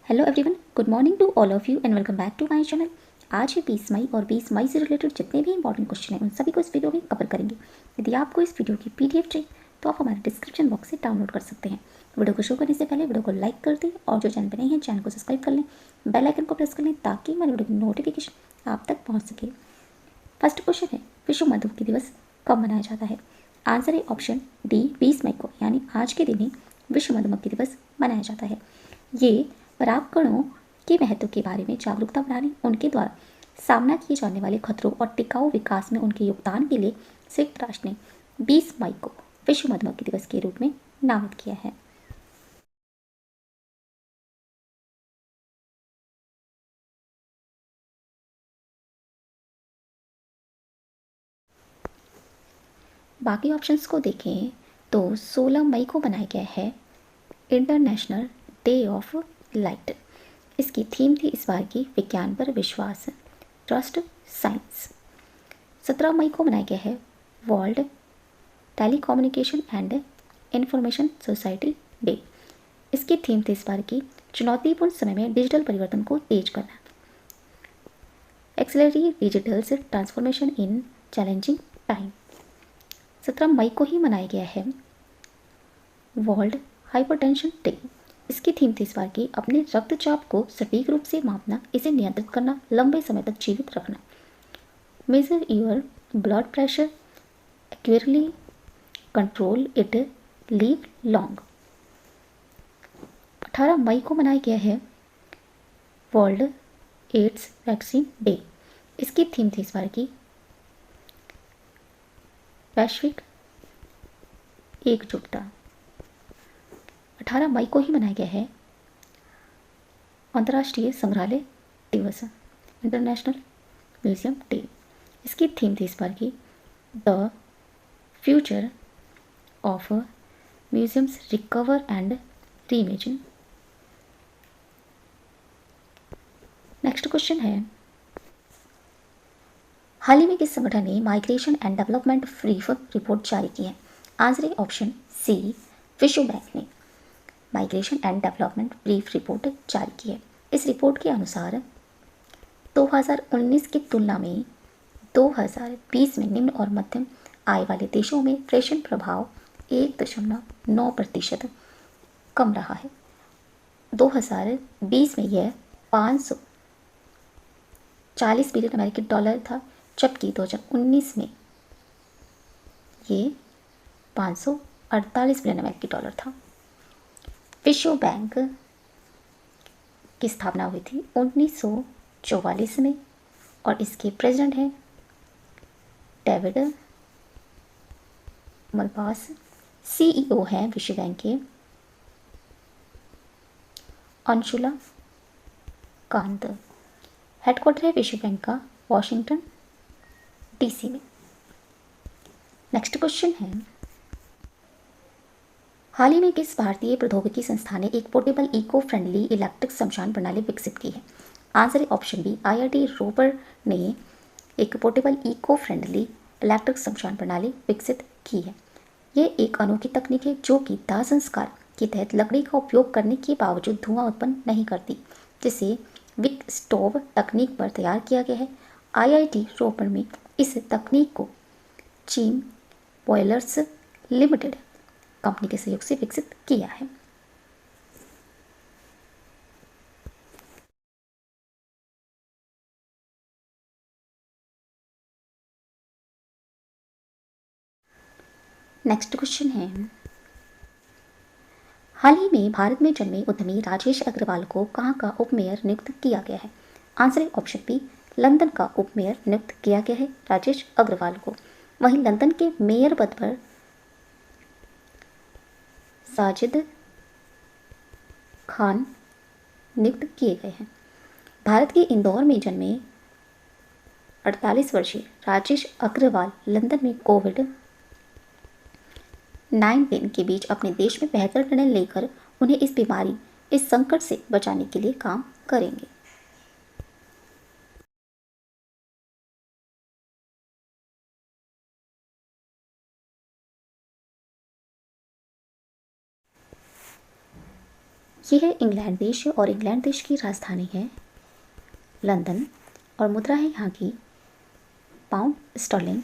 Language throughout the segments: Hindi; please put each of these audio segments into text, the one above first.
Hello everyone, good morning to all of you and welcome back to my channel. आज है 20 मई और 20 मई से रिलेटेड जितने भी इंपॉर्टेंट क्वेश्चन हैं उन सभी को इस वीडियो में कवर करेंगे। यदि आपको इस वीडियो की पीडीएफ चाहिए तो आप हमारे डिस्क्रिप्शन बॉक्स से डाउनलोड कर सकते हैं। वीडियो को शुरू करने से पहले वीडियो को लाइक कर दें और जो चैनल पर नहीं है चैनल को सब्सक्राइब कर लें, बेल आइकन को प्रेस कर लें ताकि हमारे वीडियो की नोटिफिकेशन आप तक पहुँच सके। फर्स्ट क्वेश्चन है, विश्व मधुमक्खी दिवस कब मनाया जाता है? आंसर है ऑप्शन डी, 20 मई को, यानी आज के दिन ही विश्व मधुमक्खी दिवस मनाया जाता है। ये परागकणों के महत्व के बारे में जागरूकता बढ़ाने, उनके द्वारा सामना किए जाने वाले खतरों और टिकाऊ विकास में उनके योगदान के लिए संयुक्त राष्ट्र ने 20 मई को विश्व मधुमक्खी दिवस के रूप में नामित किया है। बाकी ऑप्शंस को देखें तो 16 मई को मनाया गया है इंटरनेशनल डे ऑफ लाइट। इसकी थीम थी इस बार की विज्ञान पर विश्वास, ट्रस्ट साइंस। 17 मई को मनाया गया है world telecommunication and information society day. इसकी थीम थी इस बार की चुनौतीपूर्ण समय में डिजिटल परिवर्तन को तेज करना, accelerating digital transformation in challenging time. 17 मई को ही मनाया गया है वर्ल्ड हाइपरटेंशन डे। इसकी थीम थी इस बार की अपने रक्तचाप को सटीक रूप से मापना, इसे नियंत्रित करना, लंबे समय तक जीवित रखना। Major your blood pressure accurately, control it, leave long. 18 मई को मनाया गया है वर्ल्ड एड्स वैक्सीन डे। इसकी थीम थी इस बार की वैश्विक एकजुटता। 18 मई को ही मनाया गया है अंतर्राष्ट्रीय संग्रहालय दिवस, इंटरनेशनल म्यूजियम डे। इसकी थीम थी इस बार की the future of museums recover and reimagine. Next question है, हाल ही में किस संगठन ने migration and development brief report जारी की है? आंसर है ऑप्शन सी, विश्व बैंक ने migration and development brief report जारी की है। इस रिपोर्ट के अनुसार 2019 की तुलना में 2020 में निम्न और मध्यम आय वाले देशों में प्रेषण प्रभाव 1.9% कम रहा है। 2020 में यह 540 बिलियन अमेरिकी डॉलर था, जबकि 2019 में ये 548 बिलियन अमेरिकी डॉलर था। विश्व बैंक की स्थापना हुई थी 1944 में और इसके प्रेसिडेंट हैं डेविड मलपास। सीईओ हैं विश्व बैंक के अंशुला कांत। हेडक्वार्टर है विश्व बैंक का वॉशिंगटन डीसी में। नेक्स्ट क्वेश्चन है, हाल ही में किस भारतीय प्रौद्योगिकी संस्थान ने एक पोर्टेबल इको फ्रेंडली इलेक्ट्रिक शमशान प्रणाली विकसित की है? आंसर है ऑप्शन बी, आईआईटी रोपर ने एक पोर्टेबल इको फ्रेंडली इलेक्ट्रिक शमशान प्रणाली विकसित की है। यह एक अनोखी तकनीक है जो कि दाह संस्कार के तहत लकड़ी का उपयोग करने के बावजूद धुआं उत्पन्न नहीं करती, जिसे विक स्टोव तकनीक पर तैयार किया गया है। आईआईटी रोपर में इस तकनीक को चीम बॉयलर्स लिमिटेड कंपनी के सहयोग से विकसित किया है। नेक्स्ट क्वेश्चन है, हाल ही में भारत में जन्मे उद्यमी राजेश अग्रवाल को कहाँ का उपमेयर नियुक्त किया गया है? आंसर है ऑप्शन बी, लंदन का उपमेयर नियुक्त किया गया है राजेश अग्रवाल को। वहीं लंदन के मेयर पद पर साजिद खान नियुक्त किए गए हैं। भारत के इंदौर में जन्मे 48 वर्षीय राजेश अग्रवाल लंदन में कोविड-19 के बीच अपने देश में बेहतर निर्णय लेकर उन्हें इस संकट से बचाने के लिए काम करेंगे। ये है इंग्लैंड देश और इंग्लैंड देश की राजधानी है लंदन और मुद्रा है यहाँ की पाउंड स्टर्लिंग।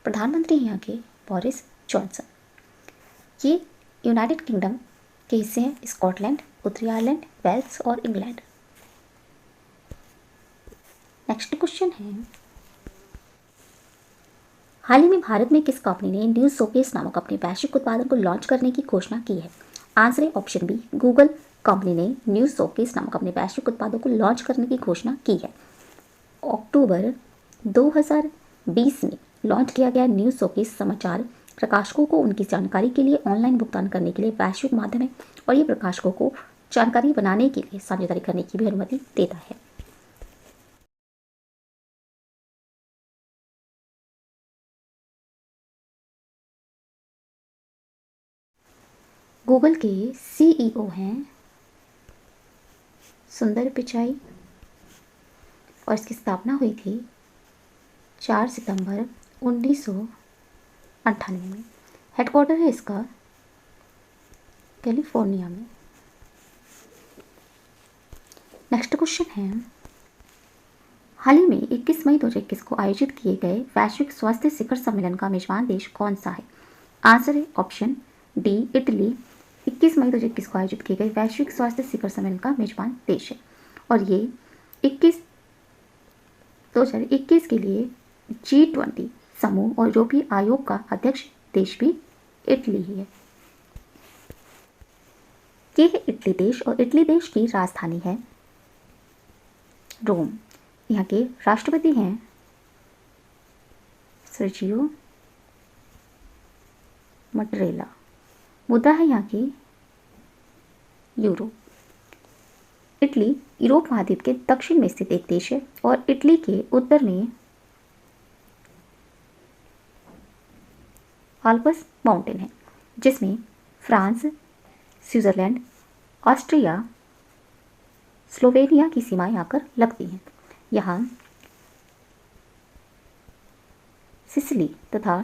प्रधानमंत्री हैं यहाँ के बोरिस जॉनसन। ये यूनाइटेड किंगडम के हिस्से हैं स्कॉटलैंड, उत्तरी आयरलैंड, वेल्स और इंग्लैंड। नेक्स्ट क्वेश्चन है, हाल ही में भारत में किस कंपनी ने न्यूज़ शोकेस नामक अपने वैश्विक उत्पादन को लॉन्च करने की घोषणा की है? आंसर है ऑप्शन बी, गूगल कंपनी ने न्यूज़ शोकेस नामक अपने वैश्विक उत्पादों को लॉन्च करने की घोषणा की है। अक्टूबर 2020 में लॉन्च किया गया न्यूज़ शोकेस समाचार प्रकाशकों को उनकी जानकारी के लिए ऑनलाइन भुगतान करने के लिए वैश्विक माध्यम है और ये प्रकाशकों को जानकारी बनाने के लिए साझेदारी करने की भी अनुमति देता है। गूगल के सीईओ हैं सुंदर पिचाई और इसकी स्थापना हुई थी 4 सितंबर 1998 में। हेडक्वार्टर है इसका कैलिफोर्निया में। नेक्स्ट क्वेश्चन है, हाल ही में 21 मई 2021 को आयोजित किए गए वैश्विक स्वास्थ्य शिखर सम्मेलन का मेजबान देश कौन सा है? आंसर है ऑप्शन डी, इटली। 21 मई 2021 को आयोजित किए गए वैश्विक स्वास्थ्य शिखर सम्मेलन का मेजबान देश है और ये 2021 के लिए G20 समूह और यूरोपीय आयोग का अध्यक्ष देश भी इटली ही है। ये है इटली देश और इटली देश की राजधानी है रोम। यहाँ के राष्ट्रपति हैं सर्जियो मटरेला। मुद्रा है यहाँ की यूरो। इटली यूरोप महाद्वीप के दक्षिण में स्थित एक देश है और इटली के उत्तर में आल्प्स माउंटेन है जिसमें फ्रांस, स्विट्जरलैंड, ऑस्ट्रिया, स्लोवेनिया की सीमाएं आकर लगती हैं। यहाँ सिसिली तथा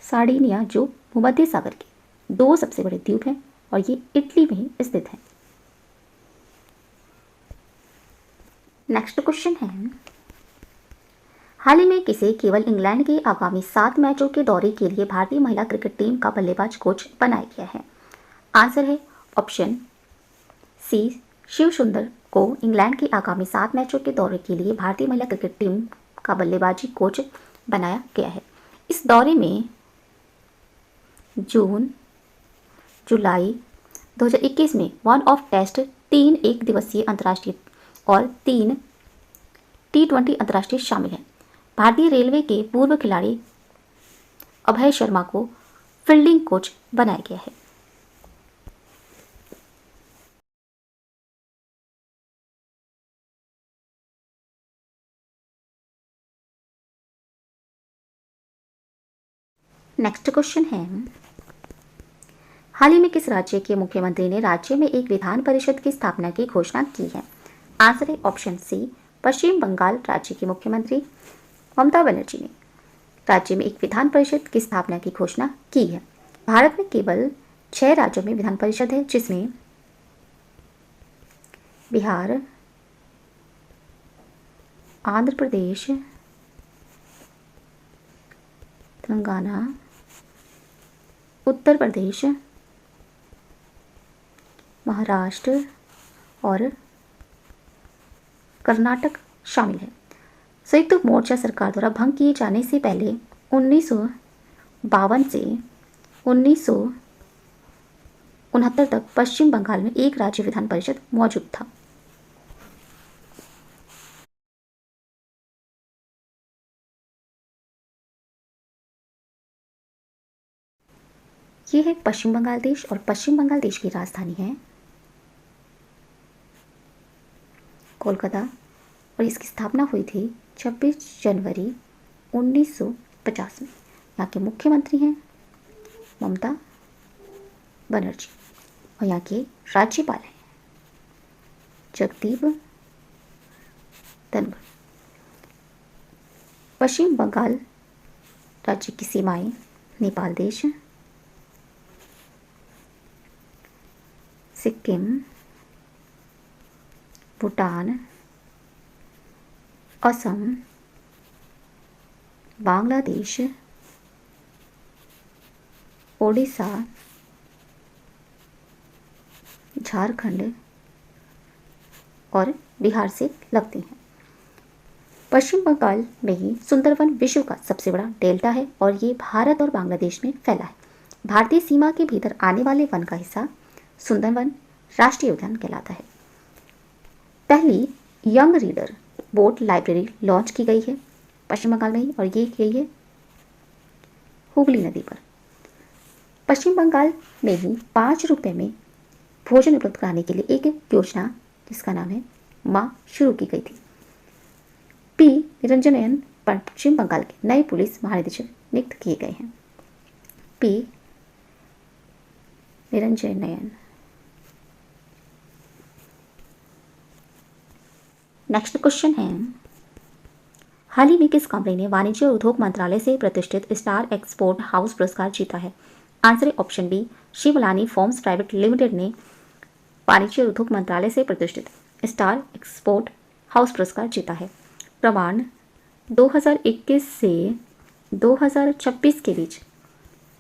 सार्डिनिया जो भूमध्य सागर के 2 सबसे बड़े द्वीप हैं और ये इटली में ही स्थित हैं। नेक्स्ट क्वेश्चन है, हाल ही में किसे केवल इंग्लैंड के आगामी 7 मैचों के दौरे के लिए भारतीय महिला क्रिकेट टीम का बल्लेबाज कोच बनाया गया है? आंसर है ऑप्शन सी, शिव सुंदर को इंग्लैंड के आगामी 7 मैचों के दौरे के लिए भारतीय महिला क्रिकेट टीम का बल्लेबाजी कोच बनाया गया है। इस दौरे में जून जुलाई 2021 में 1 ऑफ टेस्ट, 3 एक दिवसीय अंतर्राष्ट्रीय और 3 T20 अंतर्राष्ट्रीय शामिल हैं। भारतीय रेलवे के पूर्व खिलाड़ी अभय शर्मा को फील्डिंग कोच बनाया गया है। नेक्स्ट क्वेश्चन है, हाल ही में किस राज्य के मुख्यमंत्री ने राज्य में एक विधान परिषद की स्थापना की घोषणा की है? आंसर है ऑप्शन सी, पश्चिम बंगाल राज्य की मुख्यमंत्री ममता बनर्जी ने राज्य में एक विधान परिषद की स्थापना की घोषणा की है। भारत में केवल 6 राज्यों में विधान परिषद है जिसमें बिहार, आंध्र प्रदेश, तेलंगाना, उत्तर प्रदेश, महाराष्ट्र और कर्नाटक शामिल है। संयुक्त मोर्चा सरकार द्वारा भंग किए जाने से पहले 1952 से 1969 तक पश्चिम बंगाल में एक राज्य विधान परिषद मौजूद था। ये है पश्चिम बंगाल देश और पश्चिम बंगाल देश की राजधानी है कोलकाता और इसकी स्थापना हुई थी 26 जनवरी 1950 में। यहाँ के मुख्यमंत्री हैं ममता बनर्जी और यहाँ के राज्यपाल हैं जगदीप धनखड़। पश्चिम बंगाल राज्य की सीमाएं नेपाल देश, सिक्किम, भूटान, असम, बांग्लादेश, ओडिशा, झारखंड और बिहार से लगती हैं। पश्चिम बंगाल में ही सुंदरवन विश्व का सबसे बड़ा डेल्टा है और ये भारत और बांग्लादेश में फैला है। भारतीय सीमा के भीतर आने वाले वन का हिस्सा सुंदरवन राष्ट्रीय उद्यान कहलाता है। पहली young reader boat library launch की गई है पश्चिम बंगाल में ही, और ये की गई है हुगली नदी पर। पश्चिम बंगाल में ही 5 रुपये में भोजन उपलब्ध कराने के लिए एक योजना जिसका नाम है माँ शुरू की गई थी। पी निरंजनयन पश्चिम बंगाल के नए पुलिस महानिदेशक नियुक्त किए गए हैं। पी निरंजनयन। नेक्स्ट क्वेश्चन है, हाल ही में किस कंपनी ने वाणिज्य और उद्योग मंत्रालय से प्रतिष्ठित स्टार एक्सपोर्ट हाउस पुरस्कार जीता है? आंसर है option B, Shivlani farms private limited ने वाणिज्य और उद्योग मंत्रालय से प्रतिष्ठित स्टार एक्सपोर्ट हाउस पुरस्कार जीता है। प्रमाण 2021 से 2026 के बीच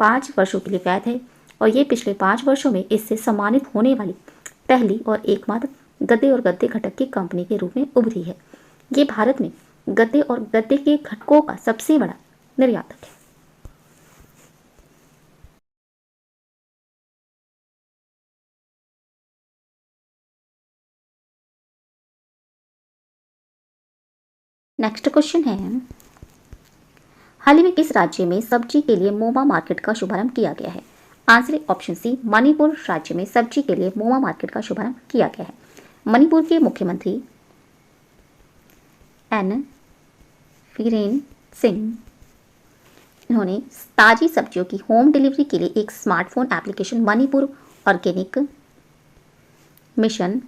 5 वर्षों के लिए वैध है और ये पिछले 5 वर्षों में इससे सम्मानित होने वाली पहली और एकमात्र गद्दे और गद्दे घटक की कंपनी के रूप में उभरी है। ये भारत में गद्दे और गद्दे के घटकों का सबसे बड़ा निर्यातक है। नेक्स्ट क्वेश्चन है, हाल ही में किस राज्य में सब्जी के लिए मोमा मार्केट का शुभारंभ किया गया है? आंसर है ऑप्शन सी, मणिपुर राज्य में सब्जी के लिए मोमा मार्केट का शुभारंभ किया गया है। मणिपुर के मुख्यमंत्री एन वीरेन सिंह, इन्होंने ताजी सब्जियों की होम डिलीवरी के लिए एक smartphone application Manipur organic mission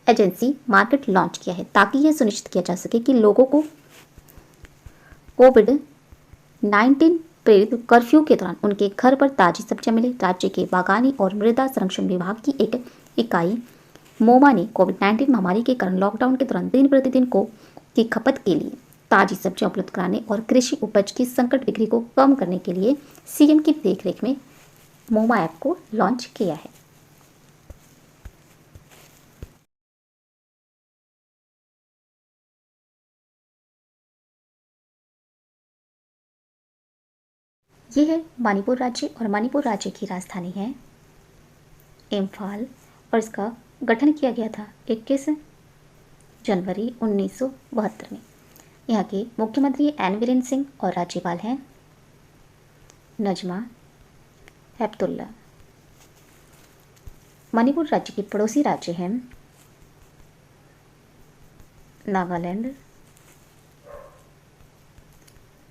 agency market launch किया है ताकि यह सुनिश्चित किया जा सके कि लोगों को कोविड-19 प्रेरित कर्फ्यू के दौरान उनके घर पर ताजी सब्जियां मिले। राज्य के बागानी और मृदा संरक्षण विभाग की एक इकाई मोमा ने कोविड-19 महामारी के कारण लॉकडाउन के दौरान दिन प्रतिदिन की खपत के लिए ताजी सब्जियां उपलब्ध कराने और कृषि उपज की संकट बिक्री को कम करने के लिए सीएम की देखरेख में मोमा ऐप को लॉन्च किया है। ये है मणिपुर राज्य और मणिपुर राज्य की राजधानी है इम्फाल और इसका गठन किया गया था 21 जनवरी 1972 में। यहाँ के मुख्यमंत्री एन वीरेन सिंह और राज्यपाल हैं नजमा हेपतुल्ला। मणिपुर राज्य के पड़ोसी राज्य हैं नागालैंड,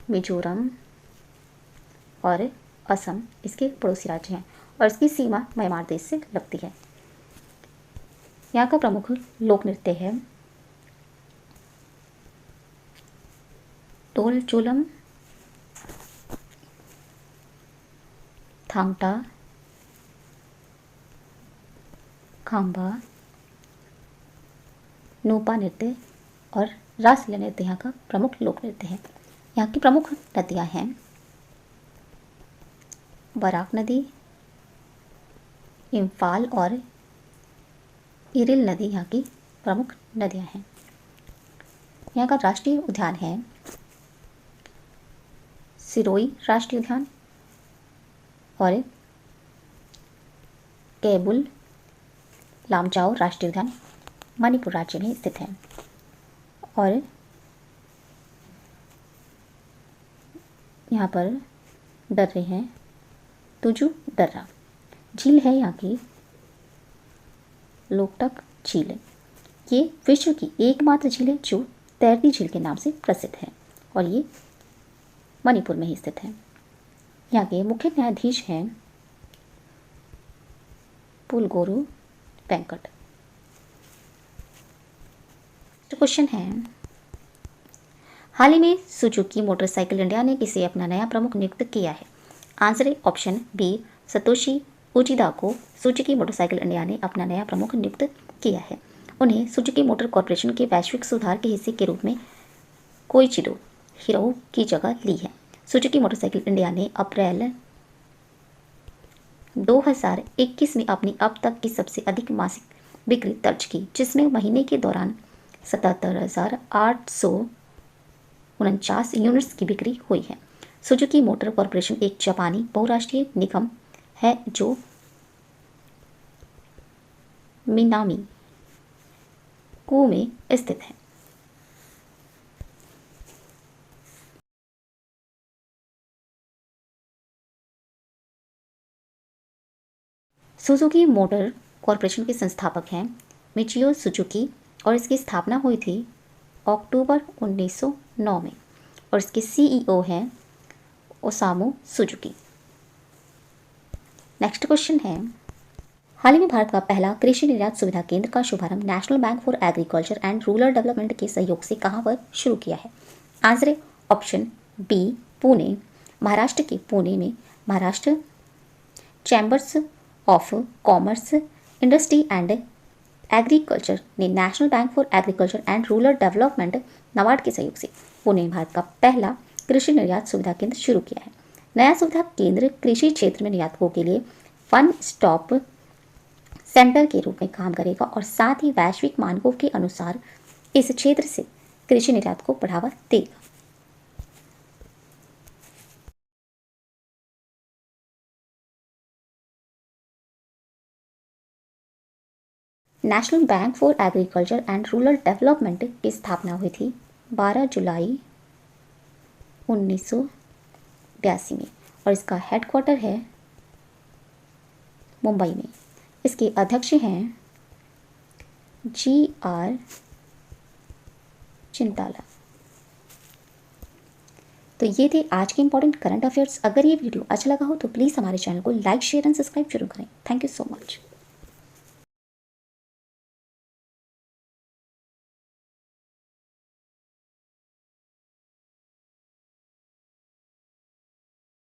मिजोरम और असम इसके पड़ोसी राज्य हैं और इसकी सीमा म्यांमार देश से लगती है। यहाँ का प्रमुख लोक नृत्य है टोलचोलम, थांगटा, खांबा, नूपा नृत्य और रासलीला नृत्य यहाँ का प्रमुख लोक नृत्य है। यहाँ की प्रमुख नदियाँ हैं बराक नदी, इम्फाल और इरिल नदी यहाँ की प्रमुख नदियाँ हैं। यहाँ का राष्ट्रीय उद्यान है सिरोई राष्ट्रीय उद्यान और केबुल लामजाओ राष्ट्रीय उद्यान मणिपुर राज्य में स्थित है। और यहाँ पर दर्रे हैं तुजू दर्रा, झील है यहाँ की लोकटक झील। ये विश्व की एकमात्र झील है जो तैरती झील के नाम से प्रसिद्ध है और ये मणिपुर में ही स्थित है। यहाँ के मुख्य न्यायाधीश हैं पुलगोरू वेंकट। क्वेश्चन है, हाल ही में सुजुकी मोटरसाइकिल इंडिया ने किसे अपना नया प्रमुख नियुक्त किया है? आंसर है ऑप्शन बी, सतोशी उचिदा को सुजुकी मोटरसाइकिल इंडिया ने अपना नया प्रमुख नियुक्त किया है। उन्हें सुजुकी मोटर कॉर्पोरेशन के वैश्विक सुधार के हिस्से के रूप में कोइचिरो हिरोउ की जगह ली है। सुजुकी मोटरसाइकिल इंडिया ने अप्रैल 2021 में अपनी अब तक की सबसे अधिक मासिक बिक्री दर्ज की, जिसमें महीने के दौरान 77,849 यूनिट्स की बिक्री हुई है। सुजुकी मोटर कॉर्पोरेशन एक जापानी बहुराष्ट्रीय निगम है जो मिनामी कू में स्थित है। सुजुकी मोटर कॉर्पोरेशन के संस्थापक हैं मिचियो सुजुकी और इसकी स्थापना हुई थी अक्टूबर 1909 में और इसके सीईओ हैं ओसामू सुजुकी। नेक्स्ट क्वेश्चन है, हाल ही में भारत का पहला कृषि निर्यात सुविधा केंद्र का शुभारंभ national bank for agriculture and rural development के सहयोग से कहां पर शुरू किया है? आंसर है ऑप्शन बी पुणे। महाराष्ट्र के पुणे में Maharashtra chambers of commerce industry and agriculture ने national bank for agriculture and rural development NABARD के सहयोग से पुणे में भारत का पहला कृषि निर्यात सुविधा केंद्र शुरू किया है। नया सुविधा केंद्र कृषि क्षेत्र में निर्यातकों के लिए वन स्टॉप सेंटर के रूप में काम करेगा और साथ ही वैश्विक मानकों के अनुसार इस क्षेत्र से कृषि निर्यात को बढ़ावा देगा। National bank for agriculture and rural development की स्थापना हुई थी 12 जुलाई 1982 में और इसका हेडक्वार्टर है मुंबई में। इसके अध्यक्ष हैं GR चिंताला। तो ये थे आज के इंपॉर्टेंट करंट अफेयर्स। अगर ये वीडियो अच्छा लगा हो तो प्लीज़ हमारे चैनल को लाइक शेयर एंड सब्सक्राइब जरूर करें। Thank you so much.